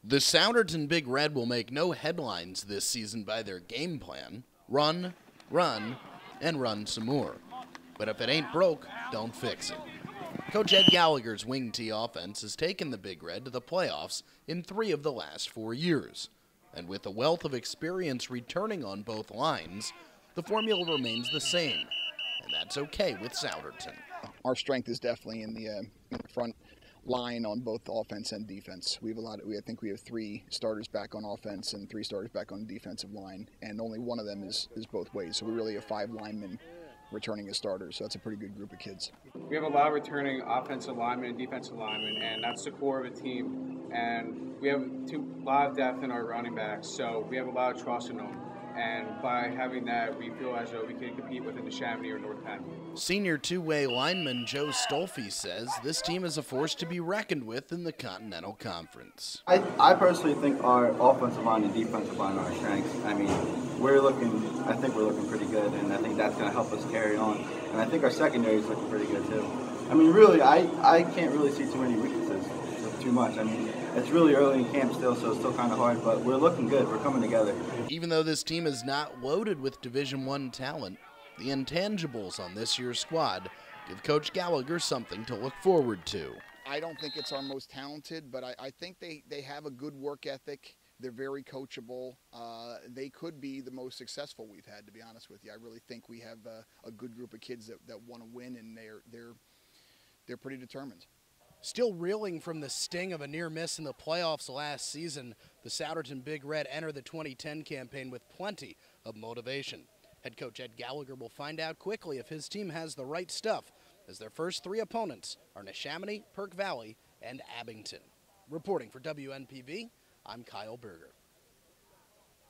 The Souderton Big Red will make no headlines this season by their game plan. Run, run, and run some more. But if it ain't broke, don't fix it. Coach Ed Gallagher's wing tee offense has taken the Big Red to the playoffs in 3 of the last 4 years. And with a wealth of experience returning on both lines, the formula remains the same. And that's okay with Souderton. Our strength is definitely in the front line on both offense and defense. I think we have 3 starters back on offense and 3 starters back on the defensive line, and only one of them is both ways. So we really have 5 linemen returning as starters, so that's a pretty good group of kids. We have a lot of returning offensive linemen and defensive linemen, and that's the core of the team. And we have a lot of depth in our running backs, so we have a lot of trust in them. And by having that, we feel as though we can compete within the Chamonix or North Penn. Senior two-way lineman Joe Stolfi says this team is a force to be reckoned with in the Continental Conference. I personally think our offensive line and defensive line are our strengths. I mean, I think we're looking pretty good, and I think that's going to help us carry on. And I think our secondary is looking pretty good too. I mean, really, I can't really see too many weaknesses, too much. I mean, it's really early in camp still, so it's still kind of hard, but we're looking good. We're coming together. Even though this team is not loaded with Division I talent, the intangibles on this year's squad give Coach Gallagher something to look forward to. I don't think it's our most talented, but I think they have a good work ethic. They're very coachable. They could be the most successful we've had, to be honest with you. I really think we have a good group of kids that want to win, and they're pretty determined. Still reeling from the sting of a near miss in the playoffs last season, the Souderton Big Red enter the 2010 campaign with plenty of motivation. Head coach Ed Gallagher will find out quickly if his team has the right stuff, as their first 3 opponents are Neshaminy, Perk Valley, and Abington. Reporting for WNPV, I'm Kyle Berger.